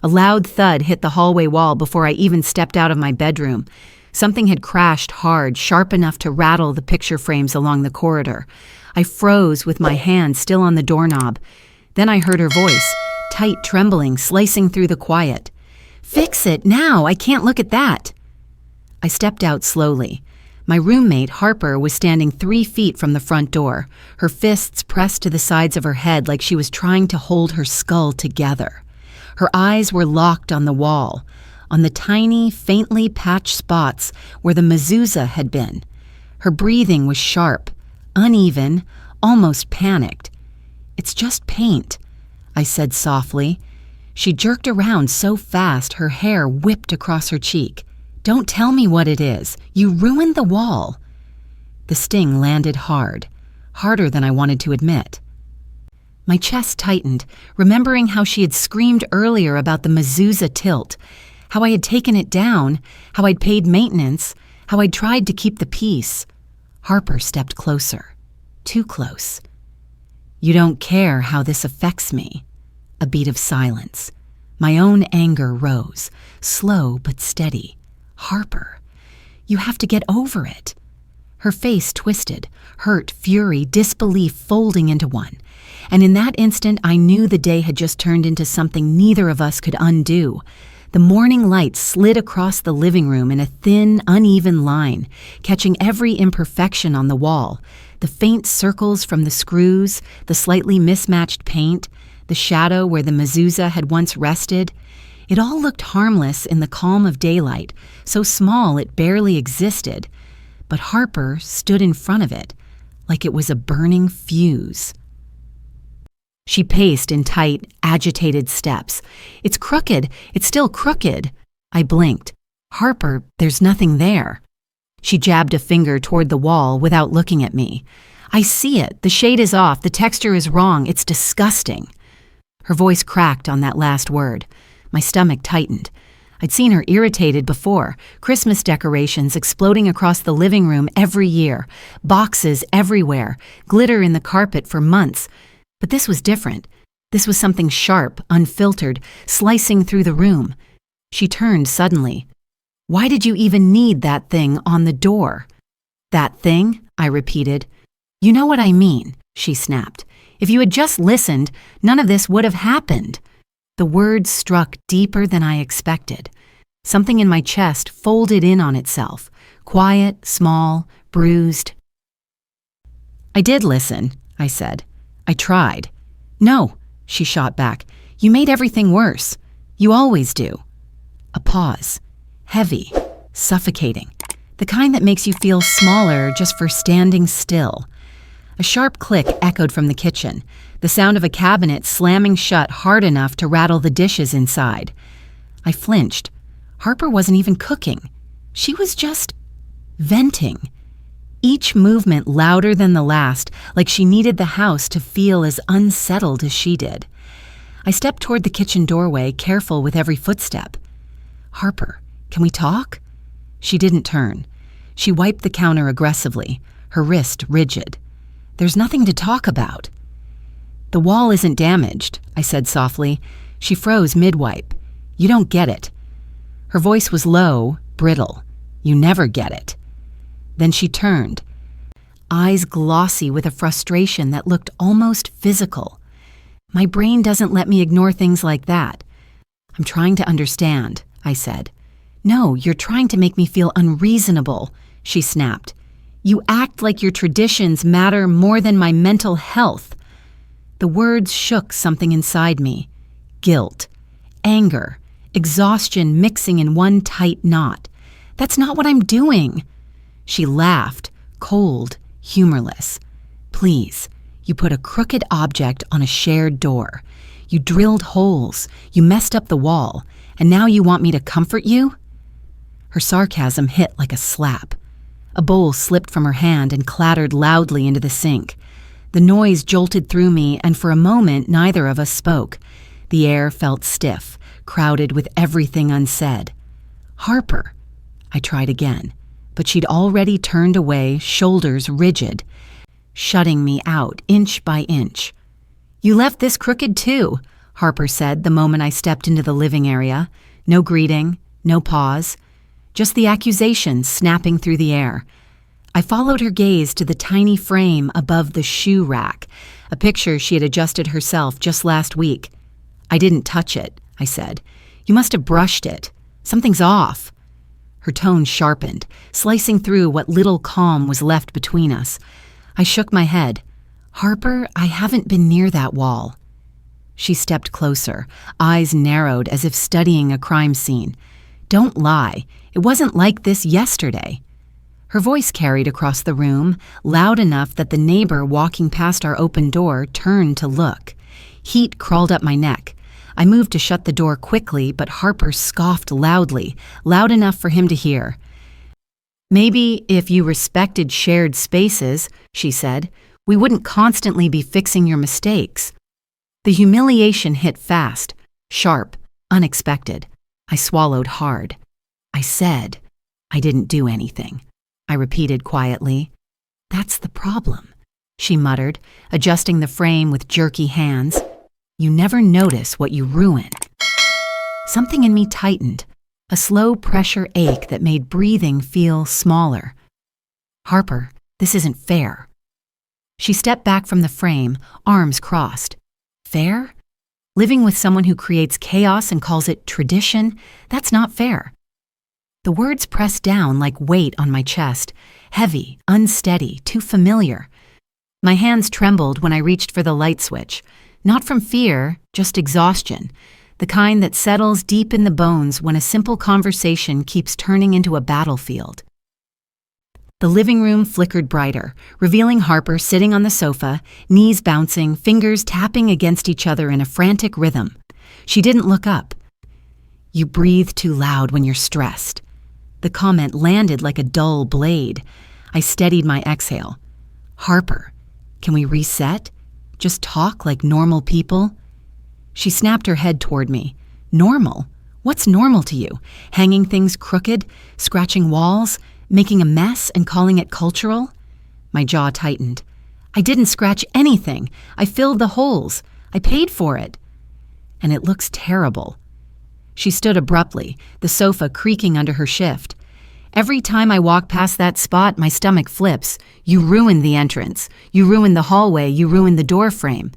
A loud thud hit the hallway wall before I even stepped out of my bedroom. Something had crashed hard, sharp enough to rattle the picture frames along the corridor. I froze with my hand still on the doorknob. Then I heard her voice, tight, trembling, slicing through the quiet. "Fix it, now! I can't look at that!" I stepped out slowly. My roommate, Harper, was standing 3 feet from the front door, her fists pressed to the sides of her head like she was trying to hold her skull together. Her eyes were locked on the wall, on the tiny, faintly patched spots where the mezuzah had been. Her breathing was sharp, uneven, almost panicked. "It's just paint," I said softly. She jerked around so fast her hair whipped across her cheek. "Don't tell me what it is. You ruined the wall." The sting landed hard, harder than I wanted to admit. My chest tightened, remembering how she had screamed earlier about the mezuzah tilt, how I had taken it down, how I'd paid maintenance, how I'd tried to keep the peace. Harper stepped closer, too close. "You don't care how this affects me." A beat of silence. My own anger rose, slow but steady. "Harper, you have to get over it." Her face twisted, hurt, fury, disbelief folding into one. And in that instant, I knew the day had just turned into something neither of us could undo. The morning light slid across the living room in a thin, uneven line, catching every imperfection on the wall. The faint circles from the screws, the slightly mismatched paint, the shadow where the mezuzah had once rested. It all looked harmless in the calm of daylight, so small it barely existed. But Harper stood in front of it, like it was a burning fuse. She paced in tight, agitated steps. "It's crooked. It's still crooked." I blinked. "Harper, there's nothing there." She jabbed a finger toward the wall without looking at me. "I see it. The shade is off. The texture is wrong. It's disgusting." Her voice cracked on that last word. My stomach tightened. I'd seen her irritated before, Christmas decorations exploding across the living room every year, boxes everywhere, glitter in the carpet for months. But this was different. This was something sharp, unfiltered, slicing through the room. She turned suddenly. "Why did you even need that thing on the door?" "That thing?" I repeated. "You know what I mean," she snapped. "If you had just listened, none of this would have happened." The words struck deeper than I expected. Something in my chest folded in on itself, quiet, small, bruised. "I did listen," I said. "I tried." "No," she shot back. "You made everything worse. You always do." A pause. Heavy, suffocating. The kind that makes you feel smaller just for standing still. A sharp click echoed from the kitchen, the sound of a cabinet slamming shut hard enough to rattle the dishes inside. I flinched. Harper wasn't even cooking. She was just venting. Each movement louder than the last, like she needed the house to feel as unsettled as she did. I stepped toward the kitchen doorway, careful with every footstep. "Harper, can we talk?" She didn't turn. She wiped the counter aggressively, her wrist rigid. "There's nothing to talk about." "The wall isn't damaged," I said softly. She froze mid-wipe. "You don't get it." Her voice was low, brittle. "You never get it." Then she turned, eyes glossy with a frustration that looked almost physical. "My brain doesn't let me ignore things like that." "I'm trying to understand," I said. "No, you're trying to make me feel unreasonable," she snapped. "You act like your traditions matter more than my mental health." The words shook something inside me. Guilt, anger, exhaustion mixing in one tight knot. "That's not what I'm doing." She laughed, cold, humorless. "Please, you put a crooked object on a shared door. You drilled holes, you messed up the wall, and now you want me to comfort you?" Her sarcasm hit like a slap. A bowl slipped from her hand and clattered loudly into the sink. The noise jolted through me, and for a moment neither of us spoke. The air felt stiff, crowded with everything unsaid. "Harper," I tried again, but she'd already turned away, shoulders rigid, shutting me out inch by inch. "You left this crooked too. Harper said the moment I stepped into the living area. No greeting, no pause, just the accusation snapping through the air. I followed her gaze to the tiny frame above the shoe rack, a picture she had adjusted herself just last week. "I didn't touch it," I said. "You must have brushed it. Something's off." Her tone sharpened, slicing through what little calm was left between us. I shook my head. "Harper, I haven't been near that wall." She stepped closer, eyes narrowed as if studying a crime scene. "Don't lie. It wasn't like this yesterday." Her voice carried across the room, loud enough that the neighbor walking past our open door turned to look. Heat crawled up my neck. I moved to shut the door quickly, but Harper scoffed loudly, loud enough for him to hear. "Maybe if you respected shared spaces," she said, "we wouldn't constantly be fixing your mistakes." The humiliation hit fast, sharp, unexpected. I swallowed hard. "I said I didn't do anything," I repeated quietly. "That's the problem," she muttered, adjusting the frame with jerky hands. "You never notice what you ruin." Something in me tightened, a slow pressure ache that made breathing feel smaller. "Harper, this isn't fair." She stepped back from the frame, arms crossed. "Fair? Living with someone who creates chaos and calls it tradition? That's not fair." The words pressed down like weight on my chest, heavy, unsteady, too familiar. My hands trembled when I reached for the light switch, not from fear, just exhaustion, the kind that settles deep in the bones when a simple conversation keeps turning into a battlefield. The living room flickered brighter, revealing Harper sitting on the sofa, knees bouncing, fingers tapping against each other in a frantic rhythm. She didn't look up. "You breathe too loud when you're stressed." The comment landed like a dull blade. I steadied my exhale. "Harper, can we reset? Just talk like normal people?" She snapped her head toward me. "Normal? What's normal to you? Hanging things crooked? Scratching walls? Making a mess and calling it cultural?" My jaw tightened. "I didn't scratch anything. I filled the holes. I paid for it. And it looks terrible." She stood abruptly, the sofa creaking under her shift. "Every time I walk past that spot, my stomach flips. You ruined the entrance. You ruined the hallway. You ruined the door frame.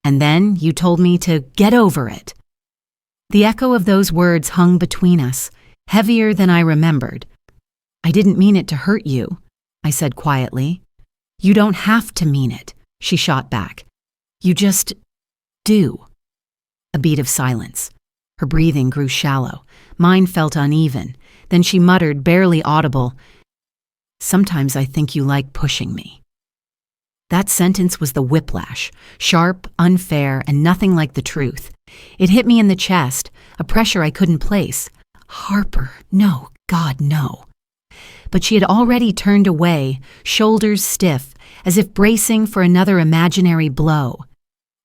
And then you told me to get over it." The echo of those words hung between us, heavier than I remembered. "I didn't mean it to hurt you," I said quietly. "You don't have to mean it," she shot back. "You just do." A beat of silence. Her breathing grew shallow. Mine felt uneven. Then she muttered, barely audible, "Sometimes I think you like pushing me." That sentence was the whiplash, sharp, unfair, and nothing like the truth. It hit me in the chest, a pressure I couldn't place. "Harper, no, God, no." But she had already turned away, shoulders stiff, as if bracing for another imaginary blow.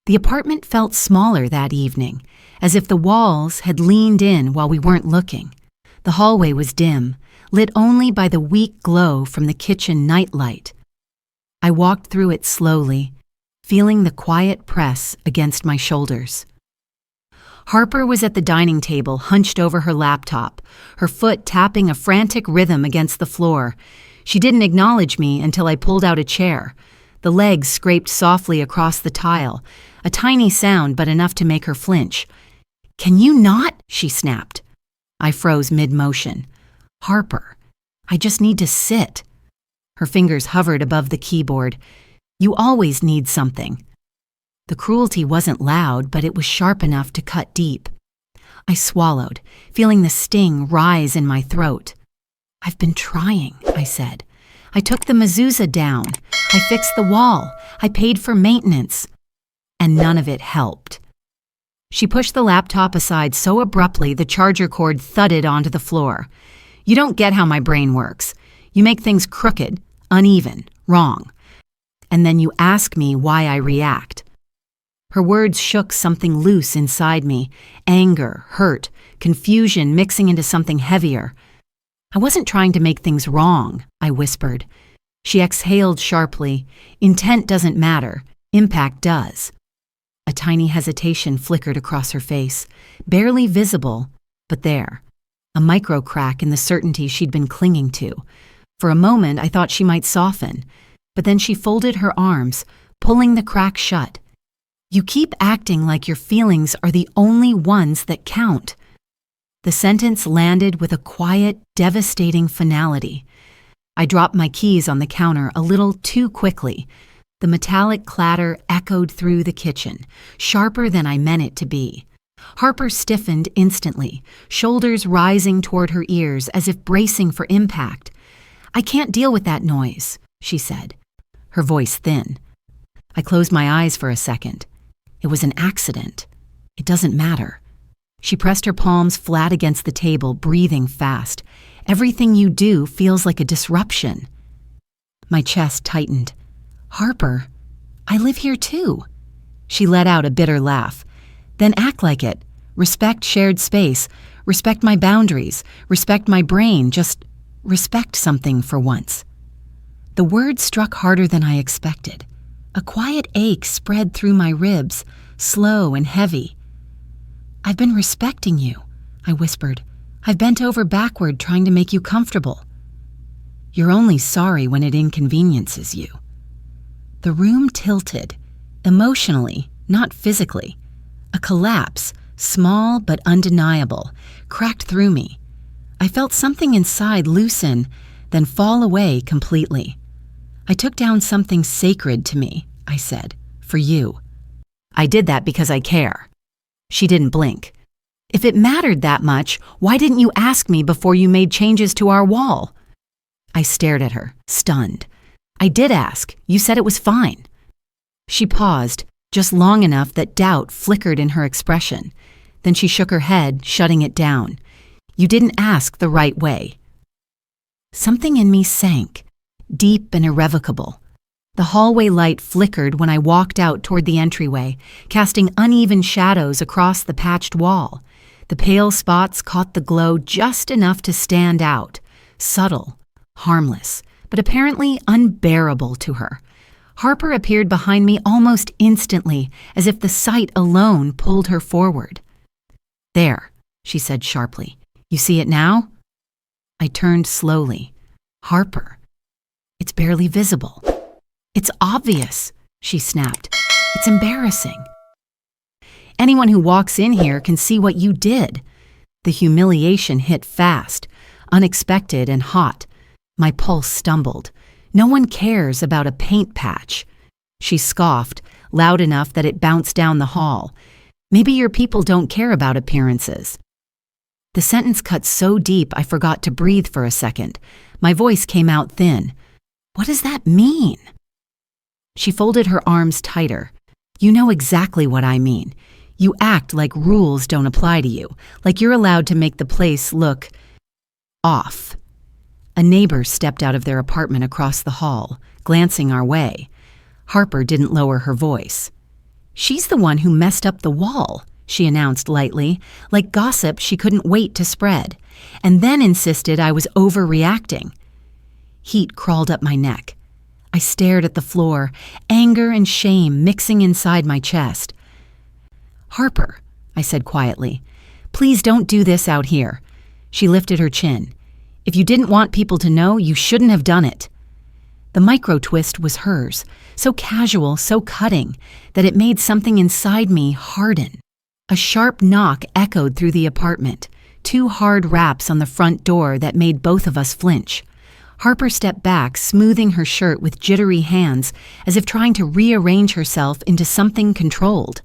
The apartment felt smaller that evening, as if the walls had leaned in while we weren't looking. The hallway was dim, lit only by the weak glow from the kitchen nightlight. I walked through it slowly, feeling the quiet press against my shoulders. Harper was at the dining table, hunched over her laptop, her foot tapping a frantic rhythm against the floor. She didn't acknowledge me until I pulled out a chair. The legs scraped softly across the tile, a tiny sound but enough to make her flinch. "Can you not?" she snapped. I froze mid-motion. "Harper, I just need to sit." Her fingers hovered above the keyboard. "You always need something." The cruelty wasn't loud, but it was sharp enough to cut deep. I swallowed, feeling the sting rise in my throat. "I've been trying," I said. "I took the mezuzah down. I fixed the wall. I paid for maintenance." And none of it helped. She pushed the laptop aside so abruptly the charger cord thudded onto the floor. "You don't get how my brain works. You make things crooked, uneven, wrong. And then you ask me why I react." Her words shook something loose inside me, anger, hurt, confusion mixing into something heavier. "I wasn't trying to make things wrong," I whispered. She exhaled sharply. "Intent doesn't matter. Impact does." A tiny hesitation flickered across her face, barely visible, but there. A micro crack in the certainty she'd been clinging to. For a moment, I thought she might soften, but then she folded her arms, pulling the crack shut. You keep acting like your feelings are the only ones that count. The sentence landed with a quiet, devastating finality. I dropped my keys on the counter a little too quickly. The metallic clatter echoed through the kitchen, sharper than I meant it to be. Harper stiffened instantly, shoulders rising toward her ears as if bracing for impact. "I can't deal with that noise," she said, her voice thin. I closed my eyes for a second. It was an accident. It doesn't matter. She pressed her palms flat against the table, breathing fast. Everything you do feels like a disruption. My chest tightened. "Harper, I live here too." She let out a bitter laugh. "Then act like it. Respect shared space. Respect my boundaries. Respect my brain. Just respect something for once." The word struck harder than I expected. A quiet ache spread through my ribs, slow and heavy. "I've been respecting you," I whispered. "I've bent over backward trying to make you comfortable." "You're only sorry when it inconveniences you." The room tilted, emotionally, not physically. A collapse, small but undeniable, cracked through me. I felt something inside loosen, then fall away completely. "I took down something sacred to me," I said, "for you. I did that because I care." She didn't blink. "If it mattered that much, why didn't you ask me before you made changes to our wall?" I stared at her, stunned. "I did ask. You said it was fine." She paused, just long enough that doubt flickered in her expression. Then she shook her head, shutting it down. "You didn't ask the right way." Something in me sank, deep and irrevocable. The hallway light flickered when I walked out toward the entryway, casting uneven shadows across the patched wall. The pale spots caught the glow just enough to stand out, subtle, harmless, but apparently unbearable to her. Harper appeared behind me almost instantly, as if the sight alone pulled her forward. "There," she said sharply. "You see it now?" I turned slowly. "Harper, it's barely visible." "It's obvious," she snapped. "It's embarrassing. Anyone who walks in here can see what you did." The humiliation hit fast, unexpected and hot. My pulse stumbled. "No one cares about a paint patch." She scoffed, loud enough that it bounced down the hall. "Maybe your people don't care about appearances." The sentence cut so deep I forgot to breathe for a second. My voice came out thin. "What does that mean?" She folded her arms tighter. "You know exactly what I mean. You act like rules don't apply to you, like you're allowed to make the place look off." A neighbor stepped out of their apartment across the hall, glancing our way. Harper didn't lower her voice. "She's the one who messed up the wall," she announced lightly, like gossip she couldn't wait to spread, and then insisted I was overreacting. Heat crawled up my neck. I stared at the floor, anger and shame mixing inside my chest. "Harper," I said quietly, "please don't do this out here." She lifted her chin. "If you didn't want people to know, you shouldn't have done it." The micro twist was hers, so casual, so cutting, that it made something inside me harden. A sharp knock echoed through the apartment, 2 hard raps on the front door that made both of us flinch. Harper stepped back, smoothing her shirt with jittery hands, as if trying to rearrange herself into something controlled.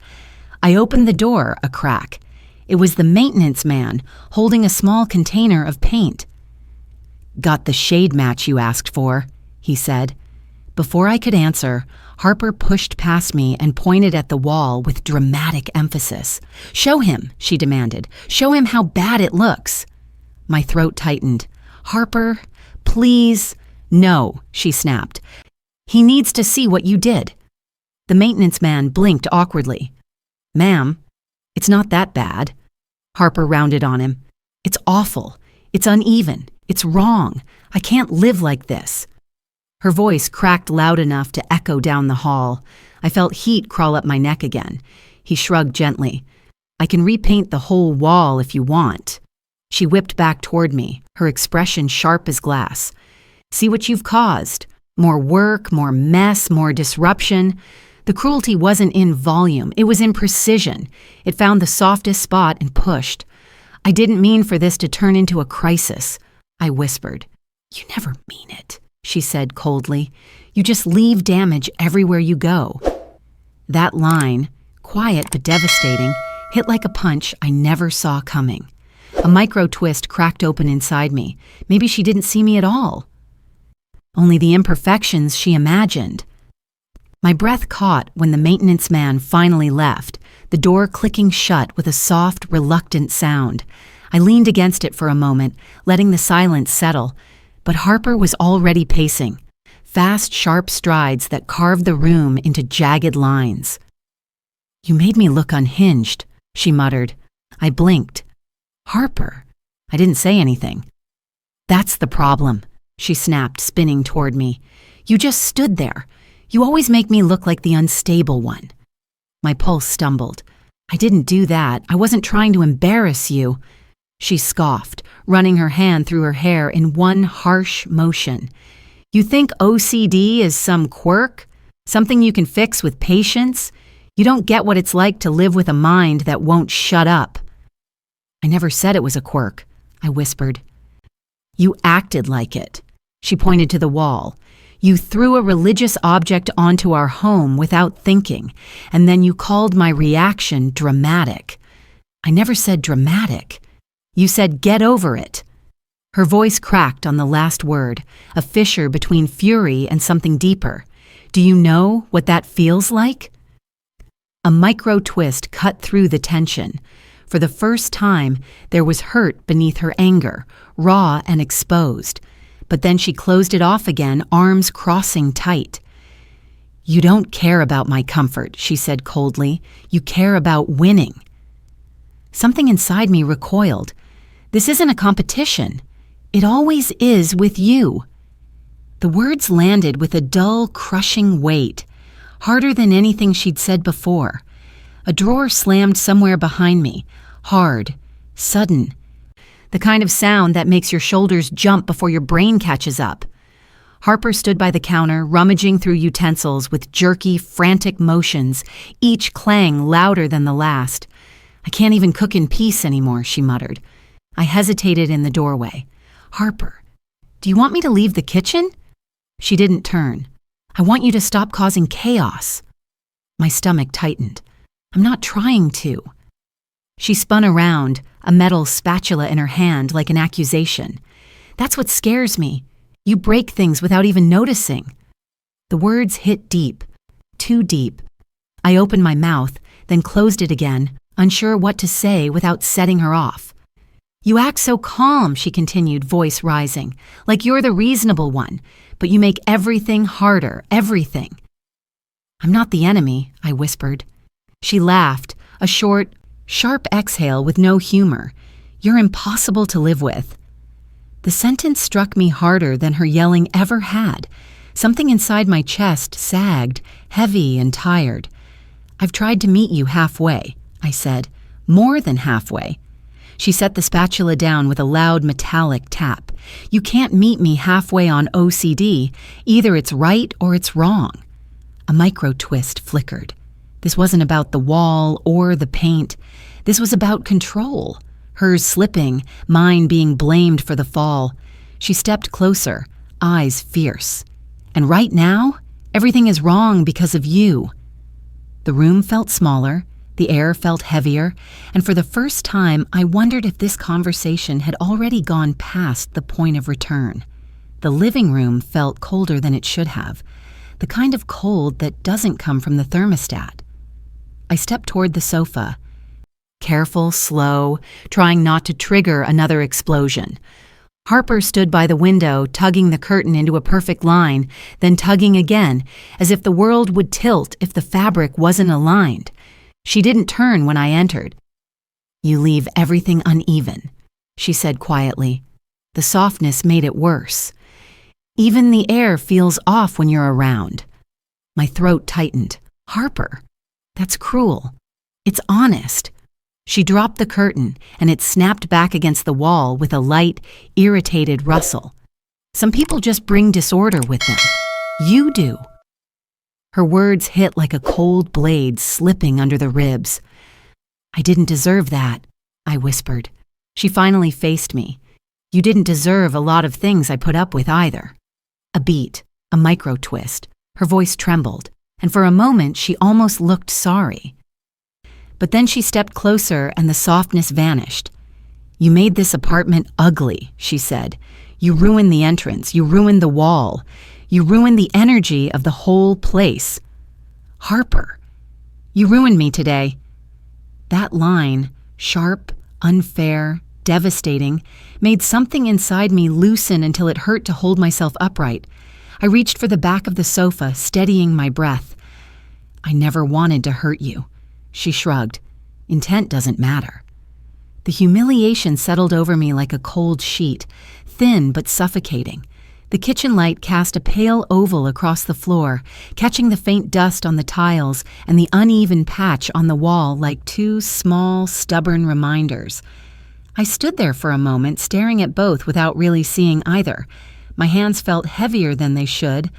I opened the door a crack. It was the maintenance man, holding a small container of paint. "Got the shade match you asked for," he said. Before I could answer, Harper pushed past me and pointed at the wall with dramatic emphasis. "Show him," she demanded. "Show him how bad it looks." My throat tightened. "Harper, please." "No," she snapped. "He needs to see what you did." The maintenance man blinked awkwardly. "Ma'am, it's not that bad." Harper rounded on him. "It's awful. It's uneven. It's wrong. I can't live like this." Her voice cracked loud enough to echo down the hall. I felt heat crawl up my neck again. He shrugged gently. I can repaint the whole wall if you want. She whipped back toward me, her expression sharp as glass. See what you've caused. More work, more mess, more disruption. The cruelty wasn't in volume, it was in precision. It found the softest spot and pushed. I didn't mean for this to turn into a crisis, I whispered. You never mean it, she said coldly. You just leave damage everywhere you go. That line, quiet but devastating, hit like a punch I never saw coming. A micro-twist cracked open inside me. Maybe she didn't see me at all. Only the imperfections she imagined. My breath caught when the maintenance man finally left, the door clicking shut with a soft, reluctant sound. I leaned against it for a moment, letting the silence settle, but Harper was already pacing, fast, sharp strides that carved the room into jagged lines. You made me look unhinged, she muttered. I blinked. Harper. I didn't say anything. That's the problem, she snapped, spinning toward me. You just stood there. You always make me look like the unstable one. My pulse stumbled. I didn't do that. I wasn't trying to embarrass you. She scoffed, running her hand through her hair in one harsh motion. You think OCD is some quirk? Something you can fix with patience? You don't get what it's like to live with a mind that won't shut up. I never said it was a quirk, I whispered. You acted like it. She pointed to the wall. You threw a religious object onto our home without thinking, and then you called my reaction dramatic. I never said dramatic. You said get over it. Her voice cracked on the last word, a fissure between fury and something deeper. Do you know what that feels like? A micro-twist cut through the tension. For the first time, there was hurt beneath her anger, raw and exposed. But then she closed it off again, arms crossing tight. You don't care about my comfort, she said coldly. You care about winning. Something inside me recoiled. This isn't a competition. It always is with you. The words landed with a dull, crushing weight, harder than anything she'd said before. A drawer slammed somewhere behind me, hard, sudden. The kind of sound that makes your shoulders jump before your brain catches up. Harper stood by the counter, rummaging through utensils with jerky, frantic motions, each clang louder than the last. I can't even cook in peace anymore, she muttered. I hesitated in the doorway. Harper, do you want me to leave the kitchen? She didn't turn. I want you to stop causing chaos. My stomach tightened. I'm not trying to. She spun around, a metal spatula in her hand like an accusation. That's what scares me. You break things without even noticing. The words hit deep, too deep. I opened my mouth, then closed it again, unsure what to say without setting her off. You act so calm, she continued, voice rising, like you're the reasonable one, but you make everything harder, everything. I'm not the enemy, I whispered. She laughed, a short, sharp exhale with no humor. You're impossible to live with. The sentence struck me harder than her yelling ever had. Something inside my chest sagged, heavy and tired. I've tried to meet you halfway, I said, more than halfway. She set the spatula down with a loud metallic tap. You can't meet me halfway on OCD. Either it's right or it's wrong. A micro-twist flickered. This wasn't about the wall or the paint. This was about control. Hers slipping, mine being blamed for the fall. She stepped closer, eyes fierce. And right now, everything is wrong because of you. The room felt smaller, the air felt heavier, and for the first time, I wondered if this conversation had already gone past the point of return. The living room felt colder than it should have, the kind of cold that doesn't come from the thermostat. I stepped toward the sofa, careful, slow, trying not to trigger another explosion. Harper stood by the window, tugging the curtain into a perfect line, then tugging again, as if the world would tilt if the fabric wasn't aligned. She didn't turn when I entered. You leave everything uneven, she said quietly. The softness made it worse. Even the air feels off when you're around. My throat tightened. Harper, that's cruel. It's honest." She dropped the curtain, and it snapped back against the wall with a light, irritated rustle. "Some people just bring disorder with them. You do." Her words hit like a cold blade slipping under the ribs. "I didn't deserve that," I whispered. She finally faced me. "You didn't deserve a lot of things I put up with either." A beat, a micro twist. Her voice trembled, and for a moment she almost looked sorry. But then she stepped closer and the softness vanished. "You made this apartment ugly," she said. "You ruined the entrance. You ruined the wall. You ruined the energy of the whole place. Harper, you ruined me today." That line, sharp, unfair, devastating, made something inside me loosen until it hurt to hold myself upright. I reached for the back of the sofa, steadying my breath. "I never wanted to hurt you," she shrugged. "Intent doesn't matter." The humiliation settled over me like a cold sheet, thin but suffocating. The kitchen light cast a pale oval across the floor, catching the faint dust on the tiles and the uneven patch on the wall like two small, stubborn reminders. I stood there for a moment, staring at both without really seeing either. My hands felt heavier than they should,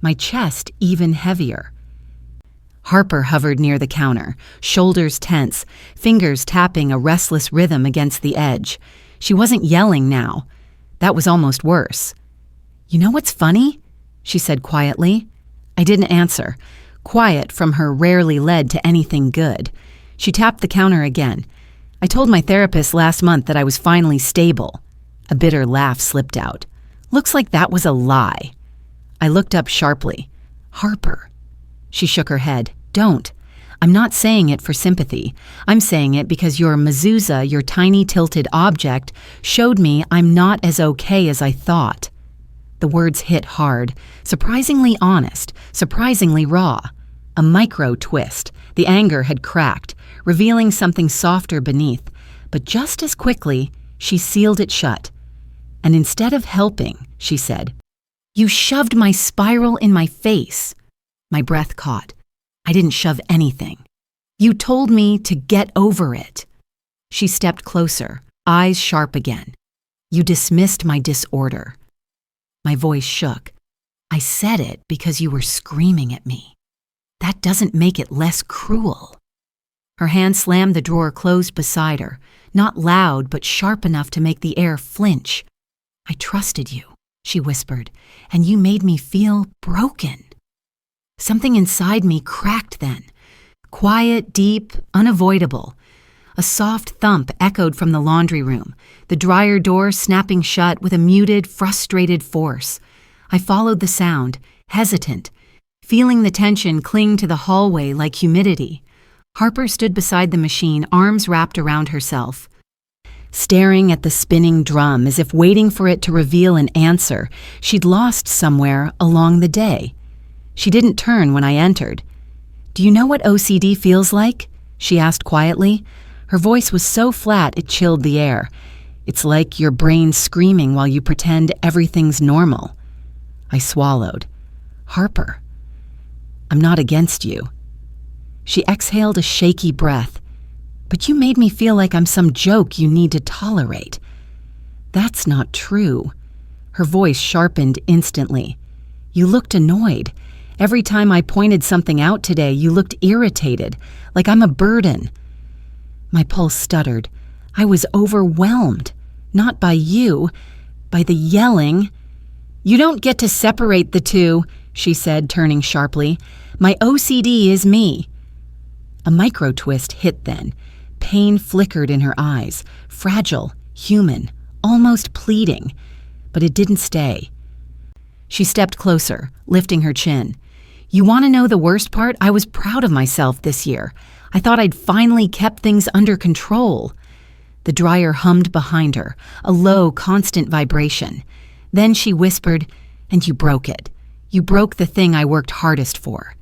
my chest even heavier. Harper hovered near the counter, shoulders tense, fingers tapping a restless rhythm against the edge. She wasn't yelling now. That was almost worse. "You know what's funny?" she said quietly. I didn't answer. Quiet from her rarely led to anything good. She tapped the counter again. "I told my therapist last month that I was finally stable." A bitter laugh slipped out. "Looks like that was a lie." I looked up sharply. "Harper." She shook her head. "Don't. I'm not saying it for sympathy. I'm saying it because your mezuzah, your tiny tilted object, showed me I'm not as okay as I thought." The words hit hard, surprisingly honest, surprisingly raw. A micro twist. The anger had cracked, revealing something softer beneath. But just as quickly, she sealed it shut. "And instead of helping," she said, "you shoved my spiral in my face." My breath caught. "I didn't shove anything. You told me to get over it." She stepped closer, eyes sharp again. "You dismissed my disorder." My voice shook. "I said it because you were screaming at me. That doesn't make it less cruel." Her hand slammed the drawer closed beside her, not loud but sharp enough to make the air flinch. "I trusted you," she whispered, "and you made me feel broken." Something inside me cracked then. Quiet, deep, unavoidable. A soft thump echoed from the laundry room, the dryer door snapping shut with a muted, frustrated force. I followed the sound, hesitant, feeling the tension cling to the hallway like humidity. Harper stood beside the machine, arms wrapped around herself, staring at the spinning drum as if waiting for it to reveal an answer she'd lost somewhere along the day. She didn't turn when I entered. "Do you know what OCD feels like?" she asked quietly. Her voice was so flat it chilled the air. "It's like your brain screaming while you pretend everything's normal." I swallowed. "Harper, I'm not against you." She exhaled a shaky breath. "But you made me feel like I'm some joke you need to tolerate." "That's not true." Her voice sharpened instantly. "You looked annoyed. Every time I pointed something out today, you looked irritated, like I'm a burden." My pulse stuttered. I was overwhelmed, not by you, by the yelling. "You don't get to separate the two," she said, turning sharply. "My OCD is me." A micro twist hit then. Pain flickered in her eyes, fragile, human, almost pleading. But it didn't stay. She stepped closer, lifting her chin. "You want to know the worst part? I was proud of myself this year. I thought I'd finally kept things under control." The dryer hummed behind her, a low, constant vibration. Then she whispered, "And you broke it. You broke the thing I worked hardest for."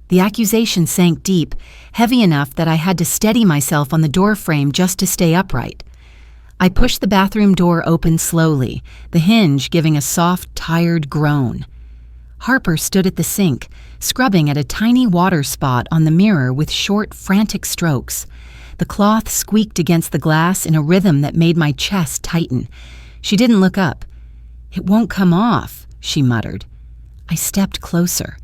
The accusation sank deep, heavy enough that I had to steady myself on the doorframe just to stay upright. I pushed the bathroom door open slowly, the hinge giving a soft, tired groan. Harper stood at the sink, scrubbing at a tiny water spot on the mirror with short, frantic strokes. The cloth squeaked against the glass in a rhythm that made my chest tighten. She didn't look up. "It won't come off," she muttered. I stepped closer.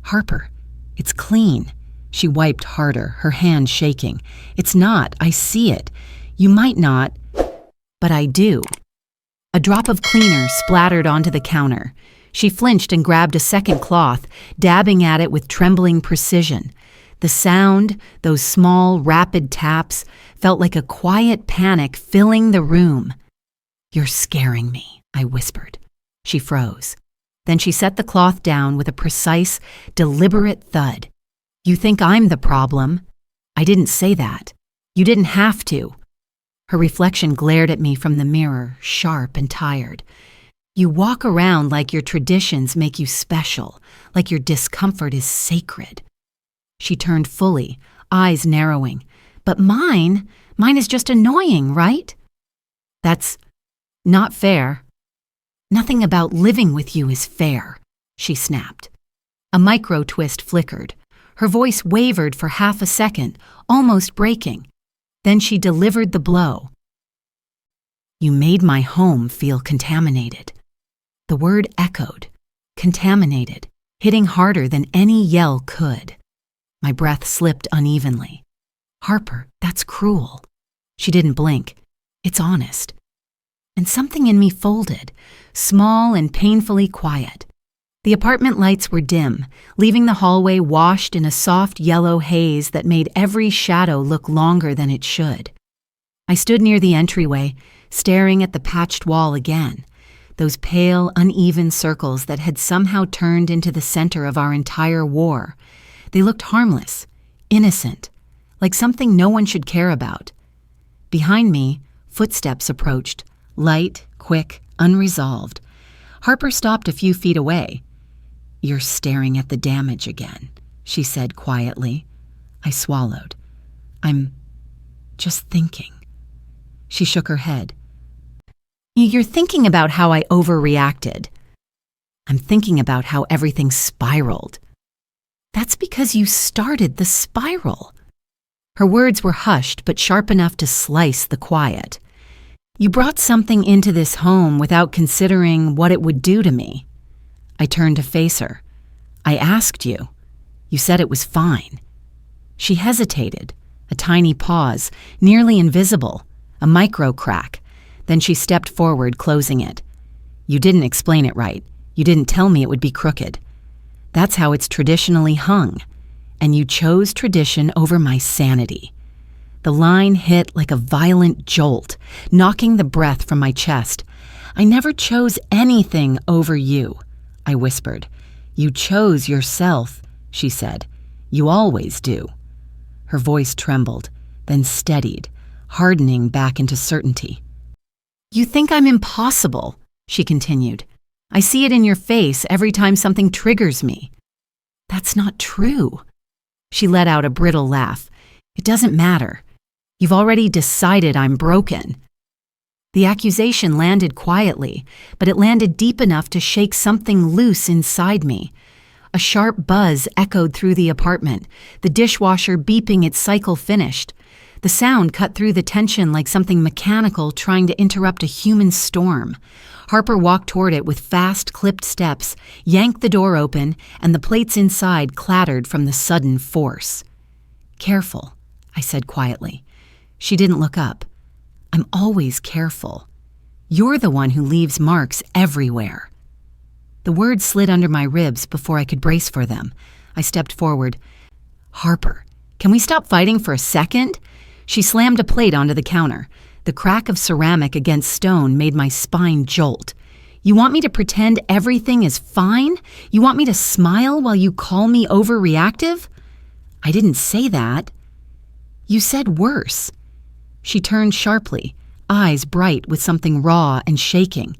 "Harper, it's clean." She wiped harder, her hand shaking. "It's not. I see it. You might not, but I do." A drop of cleaner splattered onto the counter. She flinched and grabbed a second cloth, dabbing at it with trembling precision. The sound, those small, rapid taps, felt like a quiet panic filling the room. "You're scaring me," I whispered. She froze. Then she set the cloth down with a precise, deliberate thud. "You think I'm the problem?" "I didn't say that. You didn't have to." Her reflection glared at me from the mirror, sharp and tired. "You walk around like your traditions make you special, like your discomfort is sacred." She turned fully, eyes narrowing. "But mine is just annoying, right?" "That's not fair." "Nothing about living with you is fair," she snapped. A micro twist flickered. Her voice wavered for half a second, almost breaking. Then she delivered the blow. "You made my home feel contaminated." The word echoed. Contaminated, hitting harder than any yell could. My breath slipped unevenly. "Harper, that's cruel." She didn't blink. "It's honest." And something in me folded, small and painfully quiet. The apartment lights were dim, leaving the hallway washed in a soft yellow haze that made every shadow look longer than it should. I stood near the entryway, staring at the patched wall again, those pale, uneven circles that had somehow turned into the center of our entire war. They looked harmless, innocent, like something no one should care about. Behind me, footsteps approached, light, quick, unresolved. Harper stopped a few feet away. "You're staring at the damage again," she said quietly. I swallowed. "I'm just thinking." She shook her head. "You're thinking about how I overreacted." "I'm thinking about how everything spiraled." "That's because you started the spiral." Her words were hushed but sharp enough to slice the quiet. "You brought something into this home without considering what it would do to me." I turned to face her. "I asked you. You said it was fine." She hesitated, a tiny pause, nearly invisible, a micro crack. Then she stepped forward, closing it. "You didn't explain it right. You didn't tell me it would be crooked. That's how it's traditionally hung. And you chose tradition over my sanity." The line hit like a violent jolt, knocking the breath from my chest. "I never chose anything over you," I whispered. "You chose yourself," she said. "You always do." Her voice trembled, then steadied, hardening back into certainty. "You think I'm impossible," she continued. "I see it in your face every time something triggers me." "That's not true." She let out a brittle laugh. "It doesn't matter. You've already decided I'm broken." The accusation landed quietly, but it landed deep enough to shake something loose inside me. A sharp buzz echoed through the apartment, the dishwasher beeping its cycle finished. The sound cut through the tension like something mechanical trying to interrupt a human storm. Harper walked toward it with fast, clipped steps, yanked the door open, and the plates inside clattered from the sudden force. "Careful," I said quietly. She didn't look up. "I'm always careful. You're the one who leaves marks everywhere." The words slid under my ribs before I could brace for them. I stepped forward. "Harper, can we stop fighting for a second?" She slammed a plate onto the counter. The crack of ceramic against stone made my spine jolt. "You want me to pretend everything is fine? You want me to smile while you call me overreactive?" "I didn't say that." "You said worse." She turned sharply, eyes bright with something raw and shaking.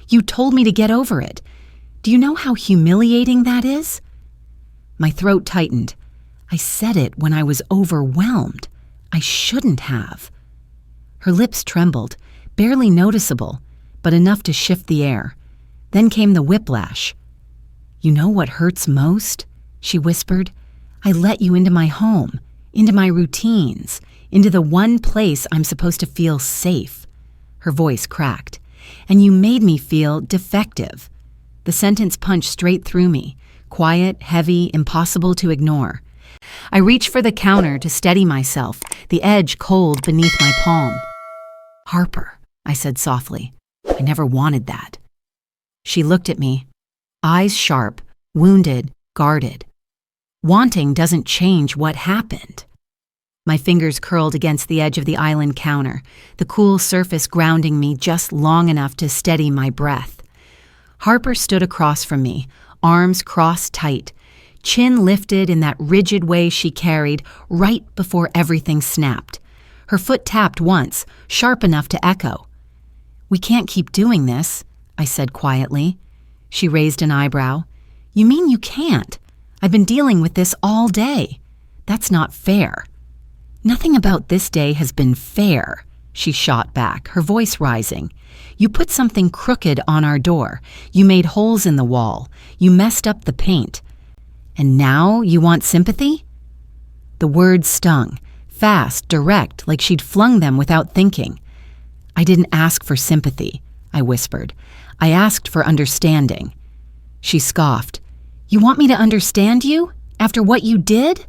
"You told me to get over it. Do you know how humiliating that is?" My throat tightened. I said it when I was overwhelmed. I shouldn't have. Her lips trembled, barely noticeable, but enough to shift the air. Then came the whiplash. "You know what hurts most?" she whispered. "I let you into my home, into my routines, into the one place I'm supposed to feel safe." Her voice cracked. "And you made me feel defective." The sentence punched straight through me, quiet, heavy, impossible to ignore. I reached for the counter to steady myself, the edge cold beneath my palm. "Harper," I said softly, "I never wanted that." She looked at me, eyes sharp, wounded, guarded. Wanting doesn't change what happened. My fingers curled against the edge of the island counter, the cool surface grounding me just long enough to steady my breath. Harper stood across from me, arms crossed tight, chin lifted in that rigid way she carried right before everything snapped. Her foot tapped once, sharp enough to echo. "We can't keep doing this," I said quietly. She raised an eyebrow. "You mean you can't? I've been dealing with this all day. That's not fair." "Nothing about this day has been fair," she shot back, her voice rising. "You put something crooked on our door. You made holes in the wall. You messed up the paint. And now you want sympathy?" The words stung, fast, direct, like she'd flung them without thinking. "I didn't ask for sympathy," I whispered. "I asked for understanding." She scoffed. "You want me to understand you? After what you did?"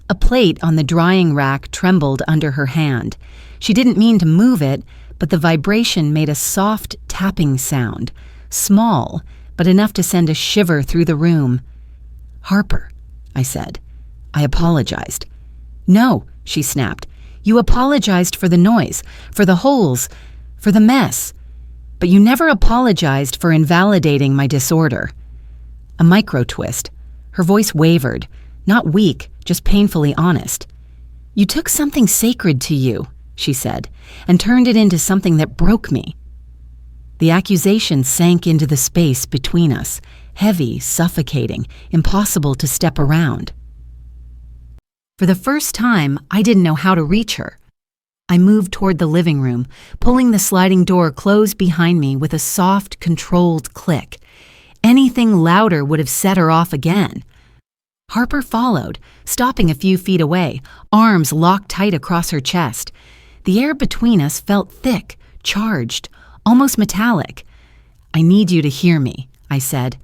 A plate on the drying rack trembled under her hand. She didn't mean to move it, but the vibration made a soft tapping sound, small, but enough to send a shiver through the room. "Harper," I said. I apologized. "No," she snapped. "You apologized for the noise, for the holes, for the mess. But you never apologized for invalidating my disorder." A micro-twist. Her voice wavered, not weak, just painfully honest. "You took something sacred to you," she said, "and turned it into something that broke me." The accusation sank into the space between us, heavy, suffocating, impossible to step around. For the first time, I didn't know how to reach her. I moved toward the living room, pulling the sliding door closed behind me with a soft, controlled click. Anything louder would have set her off again. Harper followed, stopping a few feet away, arms locked tight across her chest. The air between us felt thick, charged, almost metallic. "I need you to hear me," I said.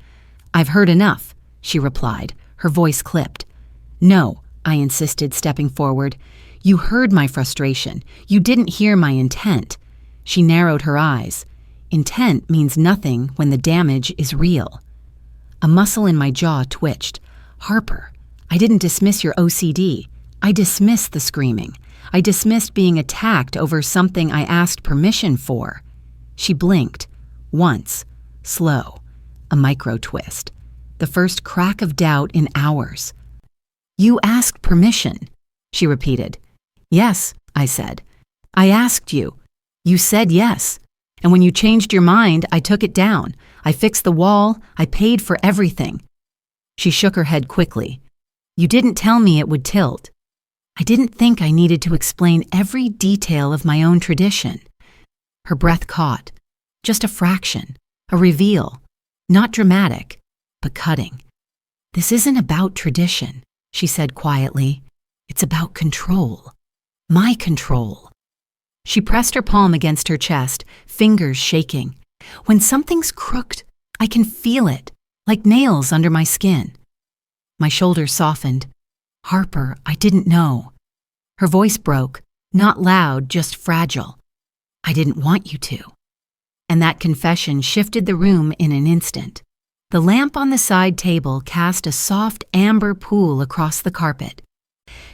"I've heard enough," she replied, her voice clipped. "No," I insisted, stepping forward. "You heard my frustration. You didn't hear my intent." She narrowed her eyes. Intent means nothing when the damage is real. A muscle in my jaw twitched. "Harper, I didn't dismiss your OCD. I dismissed the screaming. I dismissed being attacked over something I asked permission for." She blinked. Once. Slow. A micro-twist. The first crack of doubt in hours. "You asked permission," she repeated. "Yes," I said. "I asked you. You said yes. And when you changed your mind, I took it down. I fixed the wall. I paid for everything." She shook her head quickly. "You didn't tell me it would tilt." I didn't think I needed to explain every detail of my own tradition. Her breath caught. Just a fraction. A reveal. Not dramatic, but cutting. "This isn't about tradition," she said quietly. "It's about control. My control." She pressed her palm against her chest, fingers shaking. "When something's crooked, I can feel it, like nails under my skin." My shoulders softened. "Harper, I didn't know." Her voice broke, not loud, just fragile. "I didn't want you to." And that confession shifted the room in an instant. The lamp on the side table cast a soft amber pool across the carpet.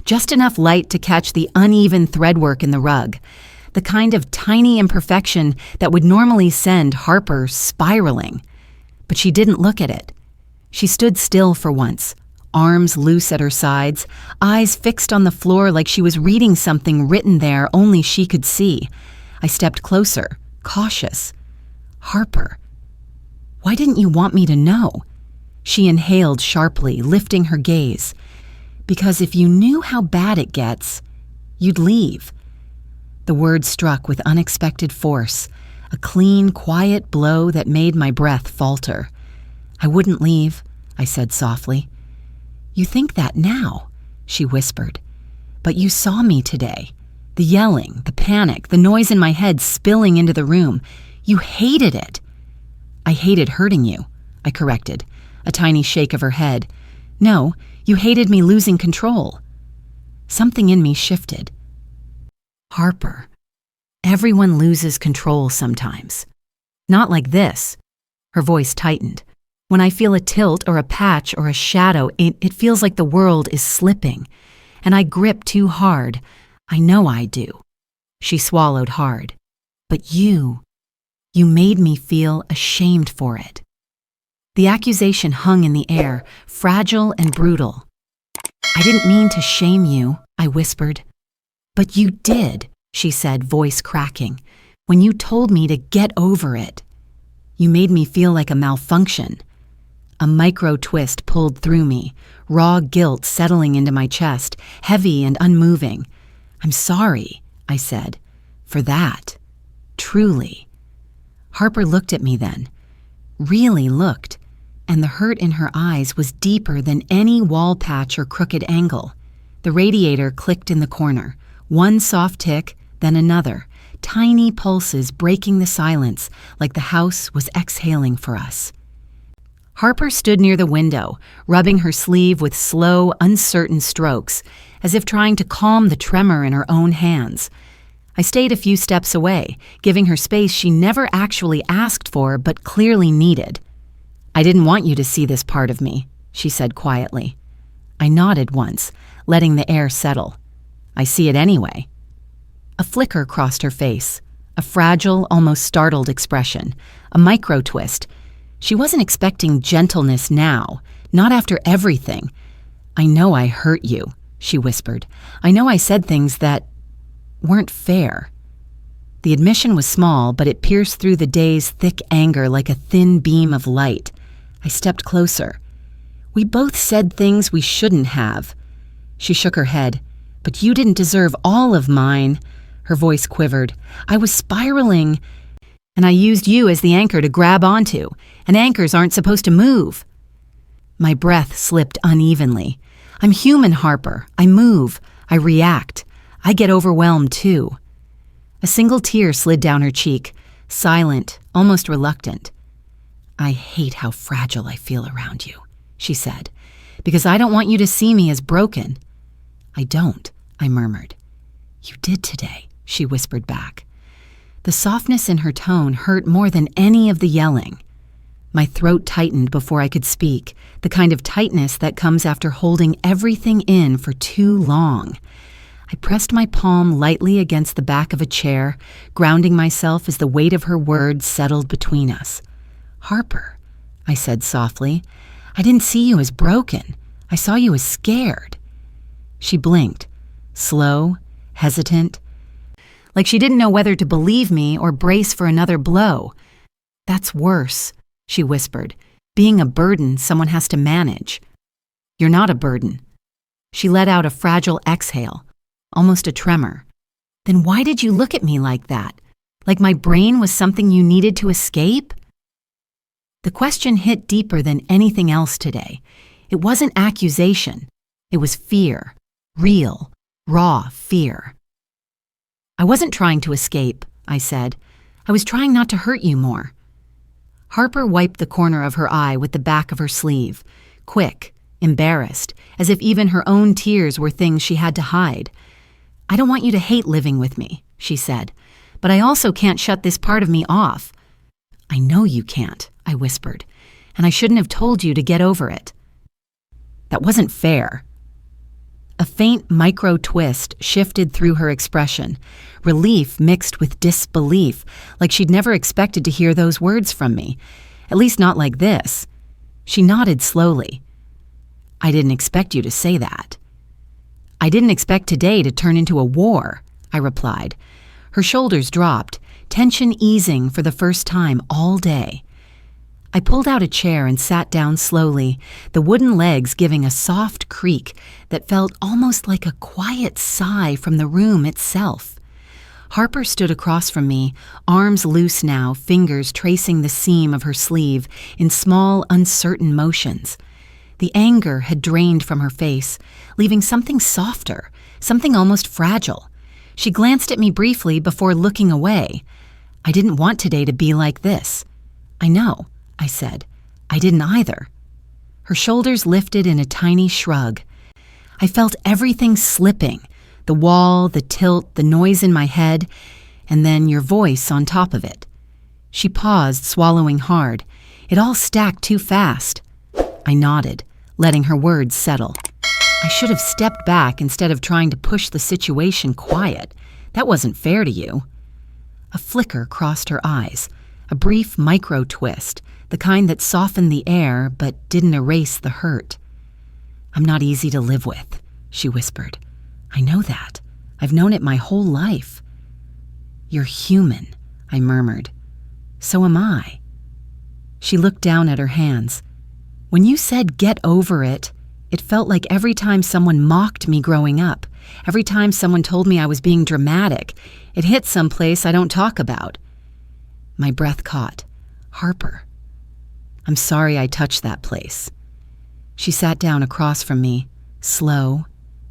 Just enough light to catch the uneven threadwork in the rug, the kind of tiny imperfection that would normally send Harper spiraling. But she didn't look at it. She stood still for once, arms loose at her sides, eyes fixed on the floor like she was reading something written there only she could see. I stepped closer, cautious. "Harper, why didn't you want me to know?" She inhaled sharply, lifting her gaze. "Because if you knew how bad it gets, you'd leave." The word struck with unexpected force, a clean, quiet blow that made my breath falter. "I wouldn't leave. I said softly. You think that now, she whispered. But you saw me today. The yelling, the panic, the noise in my head spilling into the room. You hated it. I hated hurting you, I corrected, a tiny shake of her head. No, you hated me losing control. Something in me shifted. Harper, everyone loses control sometimes. Not like this. Her voice tightened. When I feel a tilt or a patch or a shadow, it feels like the world is slipping. And I grip too hard. I know I do. She swallowed hard. But you made me feel ashamed for it. The accusation hung in the air, fragile and brutal. I didn't mean to shame you, I whispered. But you did, she said, voice cracking, when you told me to get over it. You made me feel like a malfunction. A micro twist pulled through me, raw guilt settling into my chest, heavy and unmoving. I'm sorry, I said, for that. Truly. Harper looked at me then. Really looked. And the hurt in her eyes was deeper than any wall patch or crooked angle. The radiator clicked in the corner. One soft tick, then another. Tiny pulses breaking the silence, like the house was exhaling for us. Harper stood near the window, rubbing her sleeve with slow, uncertain strokes, as if trying to calm the tremor in her own hands. I stayed a few steps away, giving her space she never actually asked for but clearly needed. I didn't want you to see this part of me, she said quietly. I nodded once, letting the air settle. I see it anyway. A flicker crossed her face, a fragile, almost startled expression, a micro twist. She wasn't expecting gentleness now, not after everything. I know I hurt you, she whispered. I know I said things that weren't fair. The admission was small, but it pierced through the day's thick anger like a thin beam of light. I stepped closer. We both said things we shouldn't have. She shook her head. But you didn't deserve all of mine. Her voice quivered. I was spiraling, and I used you as the anchor to grab onto, and anchors aren't supposed to move. My breath slipped unevenly. I'm human, Harper. I move. I react. I get overwhelmed, too. A single tear slid down her cheek, silent, almost reluctant. I hate how fragile I feel around you, she said, because I don't want you to see me as broken. I don't, I murmured. You did today, she whispered back. The softness in her tone hurt more than any of the yelling. My throat tightened before I could speak, the kind of tightness that comes after holding everything in for too long. I pressed my palm lightly against the back of a chair, grounding myself as the weight of her words settled between us. Harper, I said softly, I didn't see you as broken. I saw you as scared. She blinked, slow, hesitant, like she didn't know whether to believe me or brace for another blow. That's worse, she whispered, being a burden someone has to manage. You're not a burden. She let out a fragile exhale, almost a tremor. Then why did you look at me like that? Like my brain was something you needed to escape? The question hit deeper than anything else today. It wasn't accusation. It was fear. Real, raw fear. I wasn't trying to escape, I said. I was trying not to hurt you more. Harper wiped the corner of her eye with the back of her sleeve, quick, embarrassed, as if even her own tears were things she had to hide. I don't want you to hate living with me, she said, but I also can't shut this part of me off. I know you can't, I whispered, and I shouldn't have told you to get over it. That wasn't fair. A faint micro twist shifted through her expression, relief mixed with disbelief, like she'd never expected to hear those words from me, at least not like this. She nodded slowly. I didn't expect you to say that. I didn't expect today to turn into a war, I replied. Her shoulders dropped, tension easing for the first time all day. I pulled out a chair and sat down slowly, the wooden legs giving a soft creak that felt almost like a quiet sigh from the room itself. Harper stood across from me, arms loose now, fingers tracing the seam of her sleeve in small, uncertain motions. The anger had drained from her face, leaving something softer, something almost fragile. She glanced at me briefly before looking away. I didn't want today to be like this. I know, I said. I didn't either. Her shoulders lifted in a tiny shrug. I felt everything slipping, the wall, the tilt, the noise in my head, and then your voice on top of it. She paused, swallowing hard. It all stacked too fast. I nodded, letting her words settle. I should have stepped back instead of trying to push the situation quiet. That wasn't fair to you. A flicker crossed her eyes, a brief micro-twist, the kind that softened the air but didn't erase the hurt. I'm not easy to live with, she whispered. I know that. I've known it my whole life. You're human, I murmured. So am I. She looked down at her hands. When you said get over it, it felt like every time someone mocked me growing up, every time someone told me I was being dramatic, it hit someplace I don't talk about. My breath caught. Harper. I'm sorry I touched that place. She sat down across from me, slow,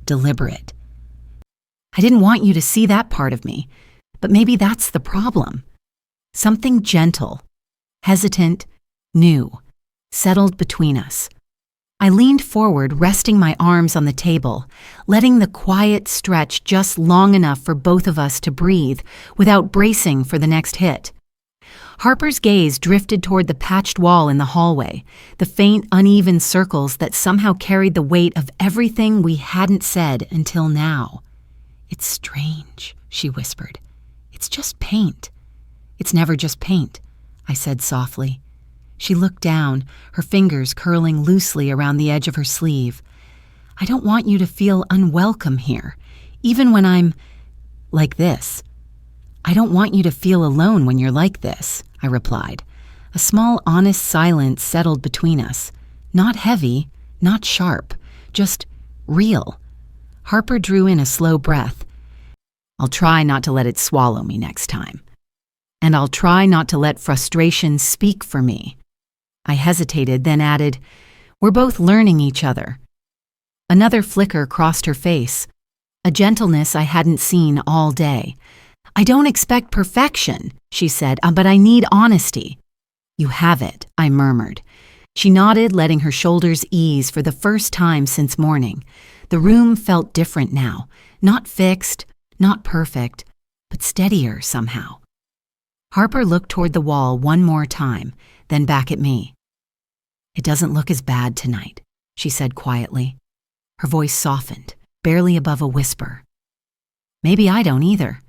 deliberate. I didn't want you to see that part of me, but maybe that's the problem. Something gentle, hesitant, new, settled between us. I leaned forward, resting my arms on the table, letting the quiet stretch just long enough for both of us to breathe without bracing for the next hit. Harper's gaze drifted toward the patched wall in the hallway, the faint, uneven circles that somehow carried the weight of everything we hadn't said until now. It's strange, she whispered. It's just paint. It's never just paint, I said softly. She looked down, her fingers curling loosely around the edge of her sleeve. I don't want you to feel unwelcome here, even when I'm like this. I don't want you to feel alone when you're like this, I replied. A small, honest silence settled between us. Not heavy, not sharp, just real. Harper drew in a slow breath. I'll try not to let it swallow me next time. And I'll try not to let frustration speak for me. I hesitated, then added, we're both learning each other. Another flicker crossed her face, a gentleness I hadn't seen all day. I don't expect perfection, she said, but I need honesty. You have it, I murmured. She nodded, letting her shoulders ease for the first time since morning. The room felt different now, not fixed, not perfect, but steadier somehow. Harper looked toward the wall one more time, then back at me. It doesn't look as bad tonight, she said quietly. Her voice softened, barely above a whisper. Maybe I don't either.